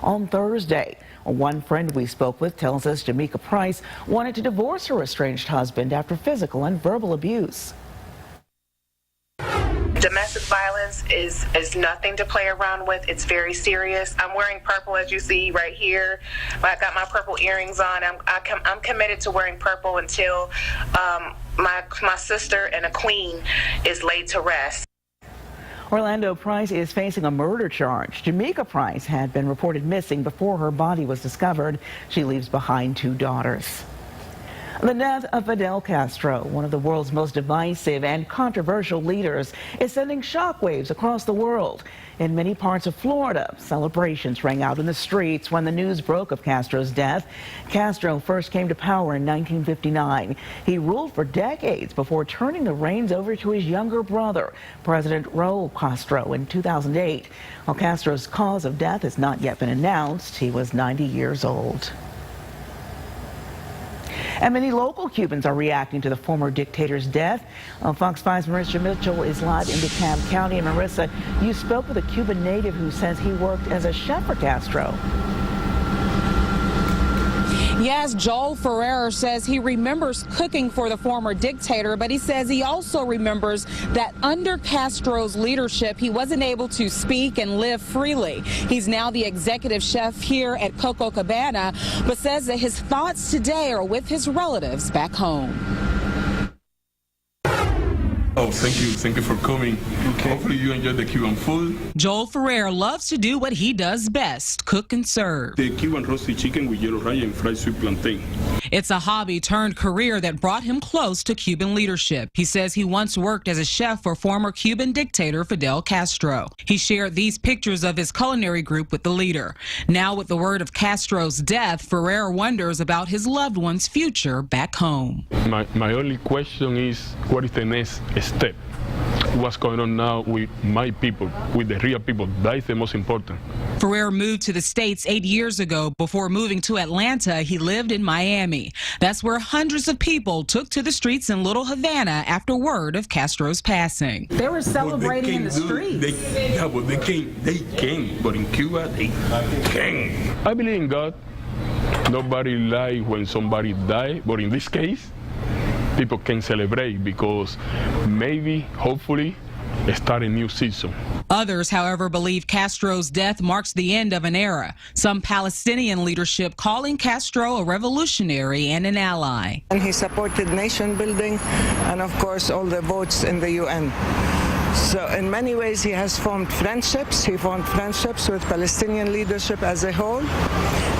on Thursday. One friend we spoke with tells us Jamaica Price wanted to divorce her estranged husband after physical and verbal abuse. Domestic violence is nothing to play around with. It's very serious. I'm wearing purple, as you see right here. I got my purple earrings on. I'm committed to wearing purple until my sister and a queen is laid to rest. Orlando Price is facing a murder charge. Jamaica Price had been reported missing before her body was discovered. She leaves behind 2 daughters. The death of Fidel Castro, one of the world's most divisive and controversial leaders, is sending shockwaves across the world. In many parts of Florida, celebrations rang out in the streets when the news broke of Castro's death. Castro first came to power in 1959. He ruled for decades before turning the reins over to his younger brother, President Raul Castro, in 2008. While Castro's cause of death has not yet been announced, he was 90 years old. And many local Cubans are reacting to the former dictator's death. Fox 5's Marissa Mitchell is live in DeKalb County. And Marissa, you spoke with a Cuban native who says he worked as a chef for Castro. Yes, Joel Ferrer says he remembers cooking for the former dictator, but he says he also remembers that under Castro's leadership, he wasn't able to speak and live freely. He's now the executive chef here at Coco Cabana, but says that his thoughts today are with his relatives back home. Oh, thank you for coming. Okay. Hopefully you enjoy the Cuban food. Joel Ferrer loves to do what he does best, cook and serve. The Cuban roasted chicken with yellow rye and fried sweet plantain. It's a hobby turned career that brought him close to Cuban leadership. He says he once worked as a chef for former Cuban dictator Fidel Castro. He shared these pictures of his culinary group with the leader. Now with the word of Castro's death, Ferrer wonders about his loved one's future back home. My only question is, what is the next step? What's going on now with my people, with the real people? That is the most important. Ferrer moved to the States 8 years ago. Before moving to Atlanta, he lived in Miami. That's where hundreds of people took to the streets in Little Havana after word of Castro's passing. They were celebrating in the streets. They came, but in Cuba, they came. I believe in God. Nobody lies when somebody dies, but in this case, people can celebrate because maybe, hopefully, start a new season. Others, however, believe Castro's death marks the end of an era. Some Palestinian leadership calling Castro a revolutionary and an ally. And he supported nation building and, of course, all the votes in the UN. So in many ways he has formed friendships. He formed friendships with Palestinian leadership as a whole.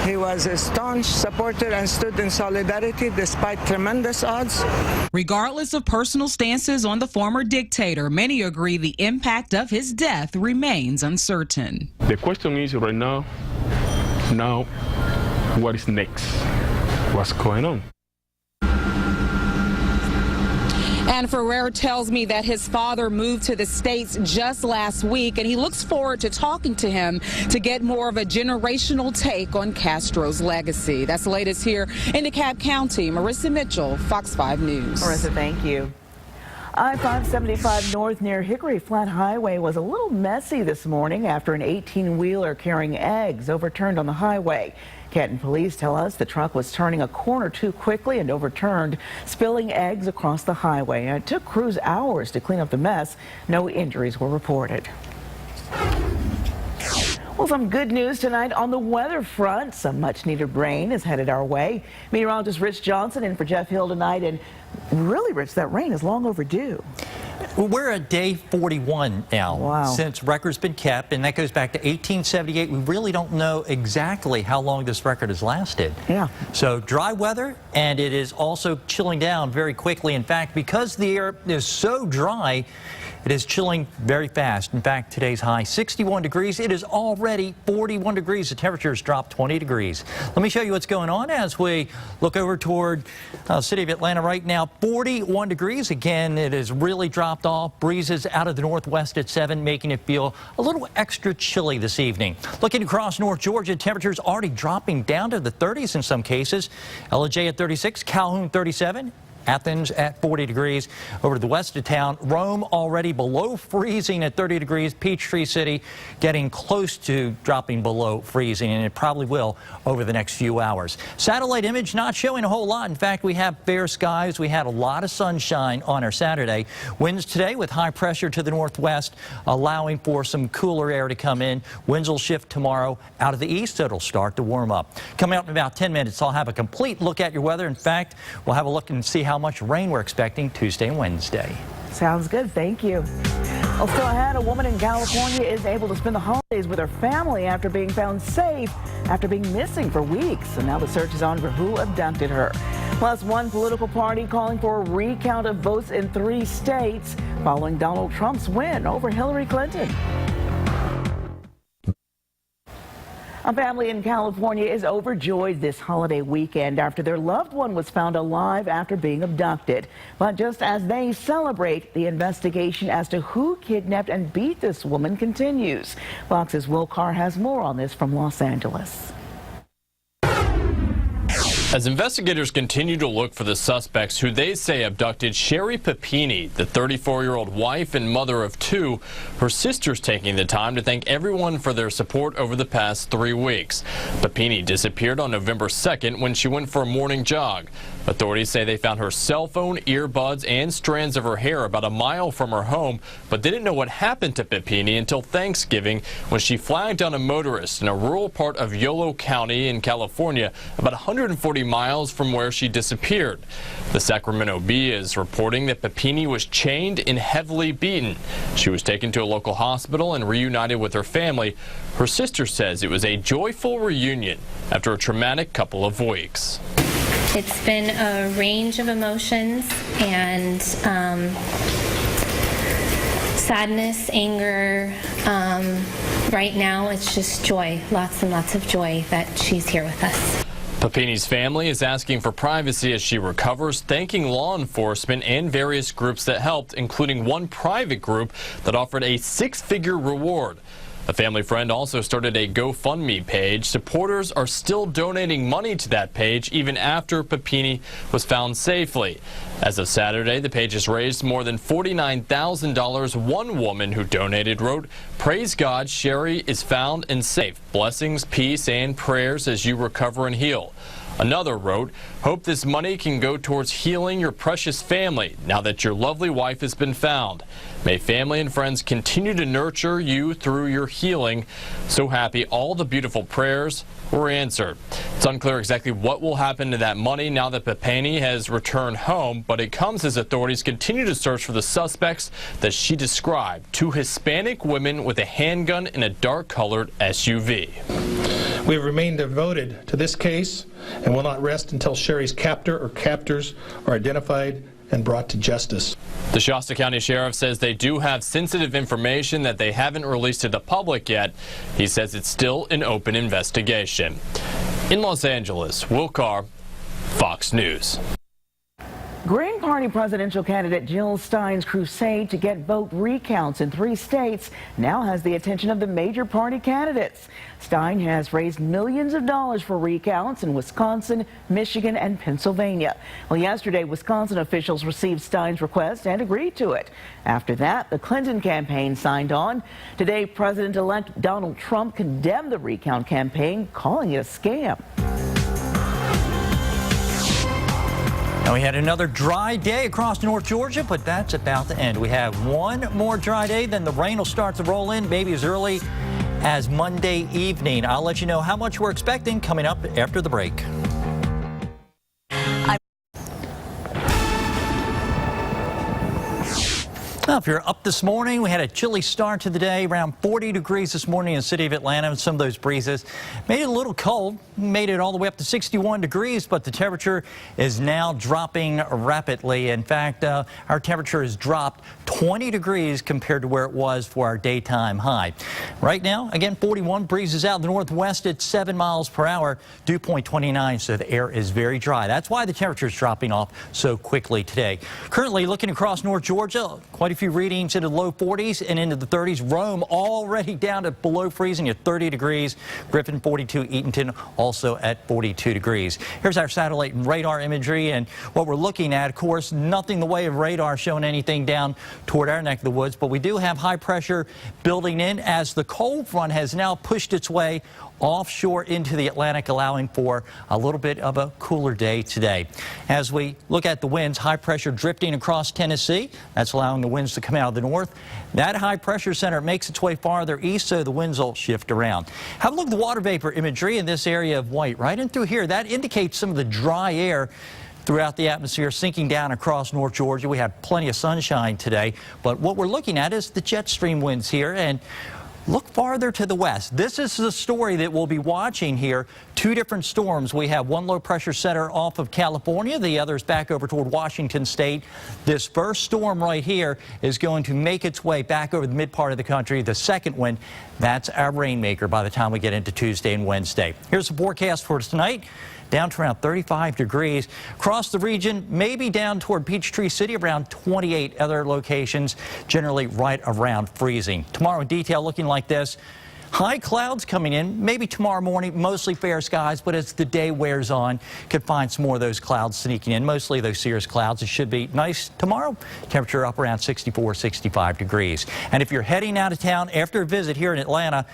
He was a staunch supporter and stood in solidarity despite tremendous odds. Regardless of personal stances on the former dictator, many agree the impact of his death remains uncertain. The question is right now, what is next? What's going on? And Ferrer tells me that his father moved to the States just last week, and he looks forward to talking to him to get more of a generational take on Castro's legacy. That's the latest here in DeKalb County. Marissa Mitchell, Fox 5 News. Marissa, thank you. I-575 North near Hickory Flat Highway was a little messy this morning after an 18-wheeler carrying eggs overturned on the highway. Canton police tell us the truck was turning a corner too quickly and overturned, spilling eggs across the highway. It took crews hours to clean up the mess. No injuries were reported. Well, some good news tonight on the weather front. Some much-needed rain is headed our way. Meteorologist Rich Johnson in for Jeff Hill tonight. And really, Rich, that rain is long overdue. We're at day 41 now. Wow. Since record's been kept, and that goes back to 1878. We really don't know exactly how long this record has lasted. Yeah. So dry weather, and it is also chilling down very quickly. In fact, because the air is so dry, it is chilling very fast. In fact, today's high 61 degrees. It is already 41 degrees. The temperature has dropped 20 degrees. Let me show you what's going on as we look over toward the city of Atlanta right now. 41 degrees. Again, it has really dropped off. Breezes out of the northwest at 7, making it feel a little extra chilly this evening. Looking across North Georgia, temperatures already dropping down to the 30s in some cases. LJ at 36, Calhoun 37. Athens at 40 degrees. Over to the west of town, Rome already below freezing at 30 degrees. Peachtree City getting close to dropping below freezing, and it probably will over the next few hours. Satellite image not showing a whole lot. In fact, we have fair skies. We had a lot of sunshine on our Saturday. Winds today with high pressure to the northwest, allowing for some cooler air to come in. Winds will shift tomorrow out of the east, so it'll start to warm up. Coming up in about 10 minutes, I'll have a complete look at your weather. In fact, we'll have a look and see how much rain we're expecting Tuesday and Wednesday. Sounds good. Thank you. Well, still ahead, a woman in California is able to spend the holidays with her family after being found safe after being missing for weeks. And now the search is on for who abducted her. Plus, one political party calling for a recount of votes in 3 states following Donald Trump's win over Hillary Clinton. A family in California is overjoyed this holiday weekend after their loved one was found alive after being abducted. But just as they celebrate, the investigation as to who kidnapped and beat this woman continues. Fox's Will Carr has more on this from Los Angeles. As investigators continue to look for the suspects who they say abducted Sherry Papini, the 34-year-old wife and mother of 2, her sister's taking the time to thank everyone for their support over the past 3 weeks. Papini disappeared on November 2nd when she went for a morning jog. Authorities say they found her cell phone, earbuds, and strands of her hair about a mile from her home, but didn't know what happened to Papini until Thanksgiving when she flagged down a motorist in a rural part of Yolo County in California, about 140 miles from where she disappeared. The Sacramento Bee is reporting that Papini was chained and heavily beaten. She was taken to a local hospital and reunited with her family. Her sister says it was a joyful reunion after a traumatic couple of weeks. It's been a range of emotions and sadness, anger. Right now it's just joy, lots and lots of joy that she's here with us. Papini's family is asking for privacy as she recovers, thanking law enforcement and various groups that helped, including one private group that offered a 6-figure reward. A family friend also started a GoFundMe page. Supporters are still donating money to that page even after Papini was found safely. As of Saturday, the page has raised more than $49,000. One woman who donated wrote, "Praise God, Sherry is found and safe. Blessings, peace, and prayers as you recover and heal." Another wrote, "Hope this money can go towards healing your precious family now that your lovely wife has been found. May family and friends continue to nurture you through your healing. So happy all the beautiful prayers were answered." It's unclear exactly what will happen to that money now that Papini has returned home, but it comes as authorities continue to search for the suspects that she described, 2 Hispanic women with a handgun in a dark-colored SUV. We have remained devoted to this case and will not rest until Sherry's captor or captors are identified and brought to justice. The Shasta County Sheriff says they do have sensitive information that they haven't released to the public yet. He says it's still an open investigation. In Los Angeles, Will Carr, Fox News. Green Party presidential candidate Jill Stein's crusade to get vote recounts in 3 states now has the attention of the major party candidates. Stein has raised millions of dollars for recounts in Wisconsin, Michigan, and Pennsylvania. Well, yesterday, Wisconsin officials received Stein's request and agreed to it. After that, the Clinton campaign signed on. Today, President-elect Donald Trump condemned the recount campaign, calling it a scam. Now, we had another dry day across North Georgia, but that's about to end. We have one more dry day, then the rain will start to roll in, maybe as early as Monday evening. I'll let you know how much we're expecting coming up after the break. Well, if you're up this morning, we had a chilly start to the day, around 40 degrees this morning in the city of Atlanta, and some of those breezes made it a little cold, made it all the way up to 61 degrees, but the temperature is now dropping rapidly. In fact, our temperature has dropped 20 degrees compared to where it was for our daytime high. Right now, again, 41 breezes out in the northwest at 7 miles per hour, dew point 29, so the air is very dry. That's why the temperature is dropping off so quickly today. Currently, looking across North Georgia, quite a few few readings into the low 40s and into the 30s. Rome already down to below freezing at 30 degrees. Griffin 42, Eatonton also at 42 degrees. Here's our satellite and radar imagery, and what we're looking at, of course, nothing in the way of radar showing anything down toward our neck of the woods, but we do have high pressure building in as the cold front has now pushed its way offshore into the Atlantic, allowing for a little bit of a cooler day today. As we look at the winds, high pressure drifting across Tennessee. That's allowing the winds to come out of the north. That high pressure center makes its way farther east, so the winds will shift around. Have a look at the water vapor imagery in this area of white right in through here. That indicates some of the dry air throughout the atmosphere sinking down across North Georgia. We had plenty of sunshine today, but what we're looking at is the jet stream winds here. And look farther to the west. This is the story that we'll be watching here. Two different storms. We have one low pressure center off of California. The other is back over toward Washington State. This first storm right here is going to make its way back over the mid part of the country. The second one, that's our rainmaker by the time we get into Tuesday and Wednesday. Here's the forecast for tonight. Down to around 35 degrees. Across the region, maybe down toward Peachtree City, around 28 other locations, generally right around freezing. Tomorrow in detail looking like this. High clouds coming in, maybe tomorrow morning, mostly fair skies, but as the day wears on, could find some more of those clouds sneaking in, mostly those cirrus clouds. It should be nice tomorrow. Temperature up around 64, 65 degrees. And if you're heading out of town after a visit here in Atlanta,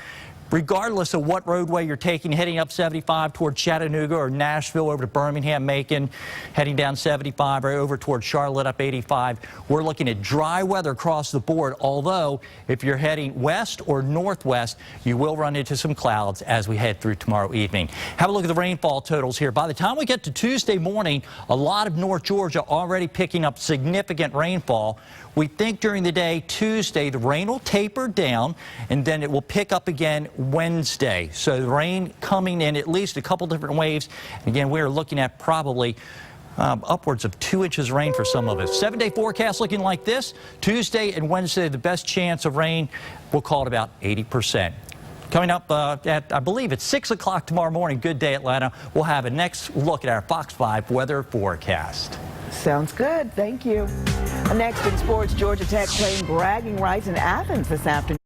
regardless of what roadway you're taking, heading up 75 toward Chattanooga or Nashville over to Birmingham, Macon, heading down 75 or over toward Charlotte up 85, we're looking at dry weather across the board, although if you're heading west or northwest, you will run into some clouds as we head through tomorrow evening. Have a look at the rainfall totals here. By the time we get to Tuesday morning, a lot of North Georgia already picking up significant rainfall. We think during the day, Tuesday, the rain will taper down, and then it will pick up again Wednesday. So the rain coming in at least a couple different waves. Again, we're looking at probably upwards of 2 inches of rain for some of us. 7-day forecast looking like this. Tuesday and Wednesday, the best chance of rain, we'll call it about 80%. Coming up at, I believe, it's 6 o'clock tomorrow morning. Good day, Atlanta. We'll have a next look at our Fox 5 weather forecast. Sounds good. Thank you. Next in sports, Georgia Tech claimed bragging rights in Athens this afternoon.